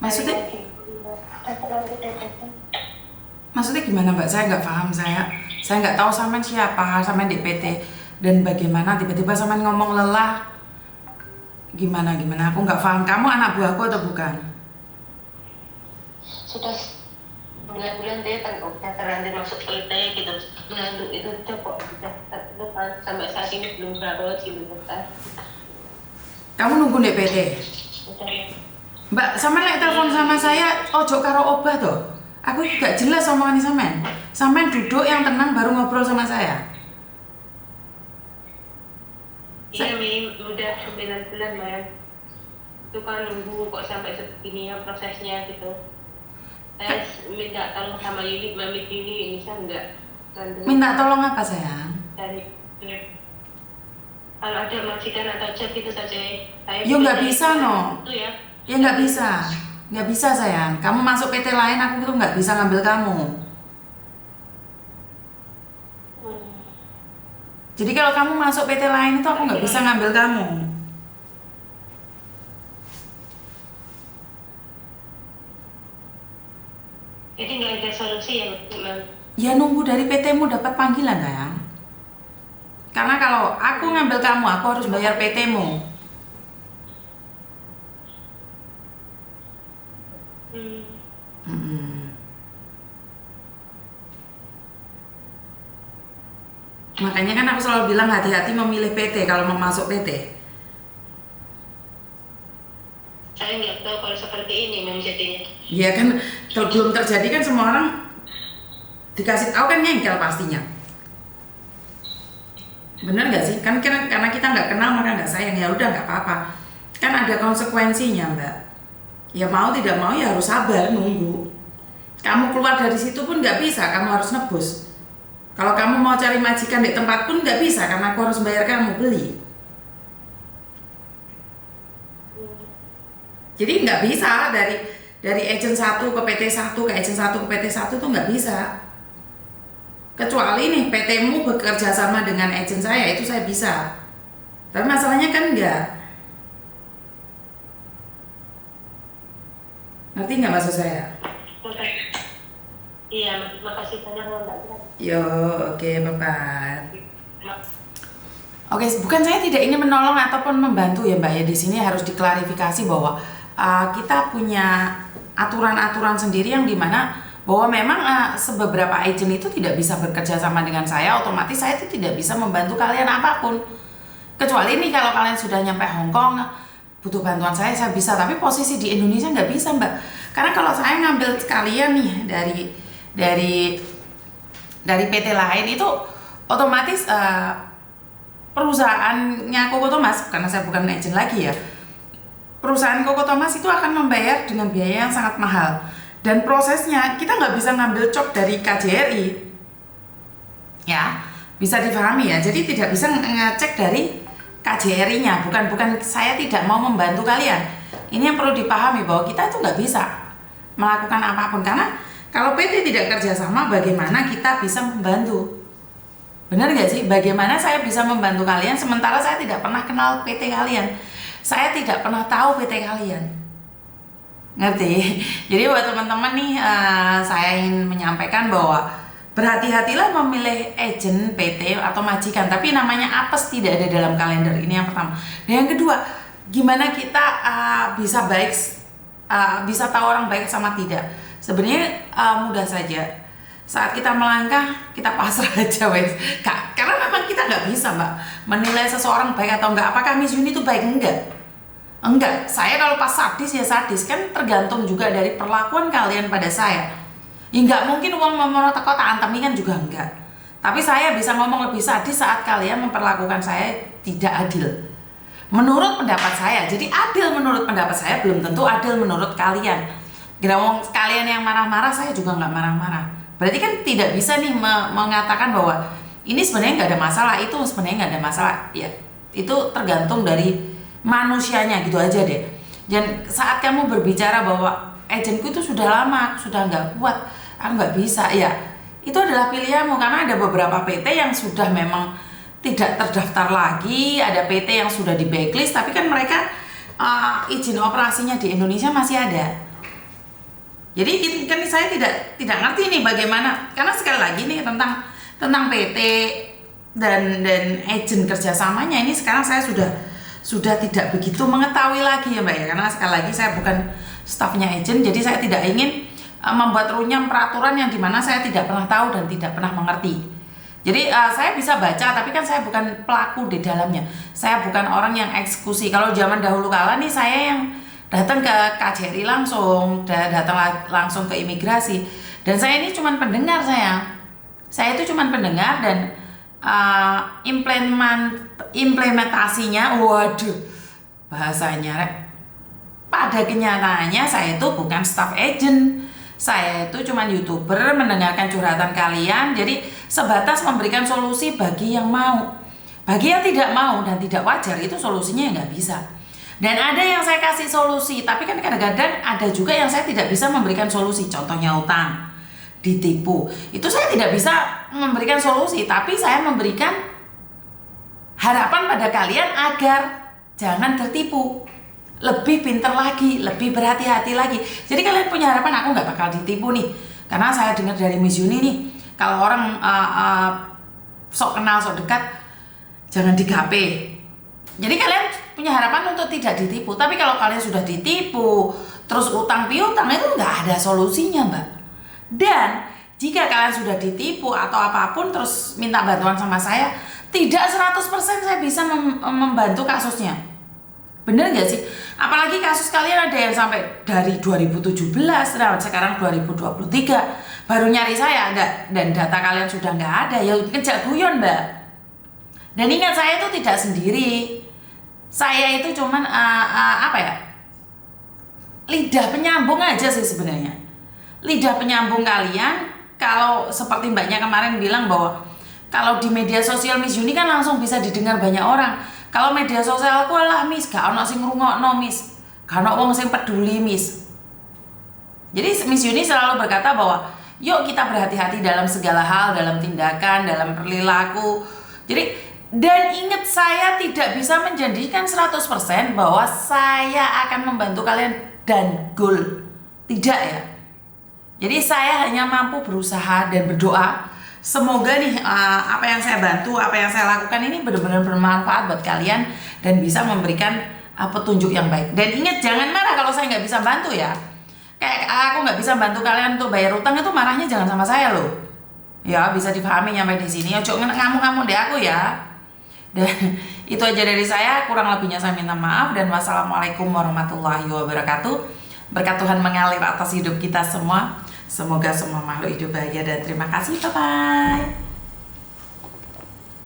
Maksudnya maksudnya gimana Mbak? Saya nggak paham, saya nggak tahu sampean siapa, sampean di PT dan bagaimana tiba-tiba sampean ngomong lelah. Gimana aku nggak paham. Kamu anak buahku atau bukan? Sudah bulan-bulan dia kan terlanjur masuk PT gitu, bulan itu coba depan sampai saat ini belum berapa sih kan. Kamu nunggu di PT? Mbak, sampean lek telepon sama saya ojo karo obah toh. Aku juga jelas omongan sampean. Sampean duduk yang tenang baru ngobrol sama saya. Iya, Mi, udah 9 bulan, Mas. Itu kan nunggu kok sampai segini ya prosesnya gitu. Saya minta tolong sama Yuli, Mami Yuli, bisa enggak? Minta tolong apa sayang? Dari kalau ada majikan atau chat gitu saja. Yo nggak bisa no. Itu ya. Ya nggak bisa sayang. Kamu masuk PT lain, aku tuh nggak bisa ngambil kamu. Jadi kalau kamu masuk PT lain itu aku nggak bisa ngambil kamu. Jadi nggak ada solusi ya, Mam? Ya nunggu dari PT-mu dapat panggilan sayang. Karena kalau aku ngambil kamu, aku harus bayar PT-mu. Makanya kan aku selalu bilang hati-hati memilih PT kalau mau masuk PT. Saya nggak tahu kalau seperti ini Mam jadinya. Ya kan belum terjadi kan semua orang dikasih tahu kan nyengkel pastinya. Bener nggak sih? Kan karena kita nggak kenal maka nggak sayang, ya udah nggak apa-apa. Kan ada konsekuensinya Mbak. Ya mau tidak mau ya harus sabar nunggu. Kamu keluar dari situ pun nggak bisa, kamu harus nebus. Kalau kamu mau cari majikan di tempat pun nggak bisa karena aku harus bayar kamu beli. Jadi nggak bisa dari agent 1 ke PT 1 ke agent 1 ke PT 1 tuh nggak bisa. Kecuali nih PT-mu bekerja sama dengan agent saya, itu saya bisa. Tapi masalahnya kan enggak. Ngerti nggak maksud saya? Iya, makasih banyak Mbak. Yo, oke, bye-bye. Oke, bukan saya tidak ingin menolong ataupun membantu ya Mbak ya. Di sini harus diklarifikasi bahwa kita punya aturan-aturan sendiri yang dimana bahwa memang sebeberapa agent itu tidak bisa bekerja sama dengan saya, otomatis saya itu tidak bisa membantu kalian apapun. Kecuali nih kalau kalian sudah nyampe Hong Kong, butuh bantuan saya bisa, tapi posisi di Indonesia nggak bisa Mbak. Karena kalau saya ngambil kalian nih dari PT lain itu otomatis perusahaannya Koko Thomas, karena saya bukan agent lagi ya, perusahaan Koko Thomas itu akan membayar dengan biaya yang sangat mahal. Dan prosesnya kita nggak bisa ngambil cok dari KJRI, ya bisa dipahami ya. Jadi tidak bisa ngecek dari KJRI-nya. Bukan saya tidak mau membantu kalian. Ini yang perlu dipahami bahwa kita itu nggak bisa melakukan apapun karena kalau PT tidak kerjasama, bagaimana kita bisa membantu? Benar nggak sih? Bagaimana saya bisa membantu kalian sementara saya tidak pernah kenal PT kalian? Saya tidak pernah tahu PT kalian. Ngerti? Jadi buat teman-teman nih, saya ingin menyampaikan bahwa berhati-hatilah memilih agent PT atau majikan, tapi namanya apes tidak ada dalam kalender. Ini yang pertama. Dan yang kedua, gimana kita bisa baik, bisa tahu orang baik sama tidak? Sebenarnya mudah saja. Saat kita melangkah, kita pasrah aja wes. Karena memang kita nggak bisa Mbak menilai seseorang baik atau enggak. Apakah Miss Yuni itu baik? Enggak, saya kalau pas sadis ya sadis, kan tergantung juga dari perlakuan kalian pada saya. Ya enggak mungkin uang memerot kota antemi kan juga enggak. Tapi saya bisa ngomong lebih sadis saat kalian memperlakukan saya tidak adil. Menurut pendapat saya, jadi adil menurut pendapat saya belum tentu adil menurut kalian. Kira ngomong kalian yang marah-marah, saya juga nggak marah-marah. Berarti kan tidak bisa nih mengatakan bahwa ini sebenarnya nggak ada masalah, itu sebenarnya nggak ada masalah. Ya, itu tergantung dari manusianya gitu aja deh. Dan saat kamu berbicara bahwa agentku itu sudah lama, aku sudah nggak kuat, aku nggak bisa, ya itu adalah pilihanmu karena ada beberapa PT yang sudah memang tidak terdaftar lagi, ada PT yang sudah di blacklist, tapi kan mereka izin operasinya di Indonesia masih ada. Jadi kan saya tidak ngerti nih bagaimana, karena sekali lagi nih tentang PT dan agent kerjasamanya ini sekarang saya sudah tidak begitu mengetahui lagi ya Mbak ya, karena sekali lagi saya bukan stafnya agent, jadi saya tidak ingin membuat runyam peraturan yang dimana saya tidak pernah tahu dan tidak pernah mengerti. Jadi saya bisa baca, tapi kan saya bukan pelaku di dalamnya, saya bukan orang yang eksekusi. Kalau zaman dahulu kala nih saya yang datang ke KJRI langsung, datang langsung ke imigrasi, dan saya ini cuman pendengar. Saya itu cuman pendengar, dan implementasinya, waduh bahasanya pada kenyataannya saya itu bukan staff agent, saya itu cuman YouTuber mendengarkan curhatan kalian, jadi sebatas memberikan solusi bagi yang mau. Bagi yang tidak mau dan tidak wajar, itu solusinya nggak bisa. Dan ada yang saya kasih solusi, tapi kan kadang-kadang ada juga yang saya tidak bisa memberikan solusi. Contohnya utang, ditipu, itu saya tidak bisa memberikan solusi, tapi saya memberikan harapan pada kalian agar jangan tertipu, lebih pintar lagi, lebih berhati-hati lagi. Jadi kalian punya harapan, aku nggak bakal ditipu nih, karena saya dengar dari Miss Yuni nih, kalau orang sok kenal, sok dekat, jangan digape. Jadi kalian punya harapan untuk tidak ditipu. Tapi kalau kalian sudah ditipu, terus utang piutang, itu nggak ada solusinya Mbak. Dan jika kalian sudah ditipu atau apapun terus minta bantuan sama saya, tidak 100% saya bisa membantu kasusnya. Bener nggak sih? Apalagi kasus kalian ada yang sampai dari 2017, nah sekarang 2023 baru nyari saya, dan data kalian sudah nggak ada, ya kejak guyon Mbak. Dan ingat, saya itu tidak sendiri. Saya itu cuman lidah penyambung aja sih sebenarnya. Lidah penyambung kalian. Kalau seperti Mbaknya kemarin bilang bahwa kalau di media sosial Miss Yuni kan langsung bisa didengar banyak orang. Kalau media sosial aku lah Miss, gak ono sing ngrungokno Miss, gak ono wong sing peduli Miss. Jadi Miss Yuni selalu berkata bahwa yuk kita berhati-hati dalam segala hal, dalam tindakan, dalam perilaku. Jadi, dan ingat, saya tidak bisa menjanjikan 100% bahwa saya akan membantu kalian dan goal. Tidak ya. Jadi saya hanya mampu berusaha dan berdoa. Semoga nih apa yang saya bantu, apa yang saya lakukan ini benar-benar bermanfaat buat kalian dan bisa memberikan petunjuk yang baik. Dan ingat, jangan marah kalau saya nggak bisa bantu ya. Kayak aku nggak bisa bantu kalian untuk bayar utang, itu marahnya jangan sama saya loh. Ya bisa dipahami sampai di sini. Jangan ngamuk-ngamuk deh aku ya. Dan itu aja dari saya, kurang lebihnya saya minta maaf, dan wassalamualaikum warahmatullahi wabarakatuh. Berkat Tuhan mengalir atas hidup kita semua. Semoga semua makhluk hidup bahagia, dan terima kasih. Bye-bye.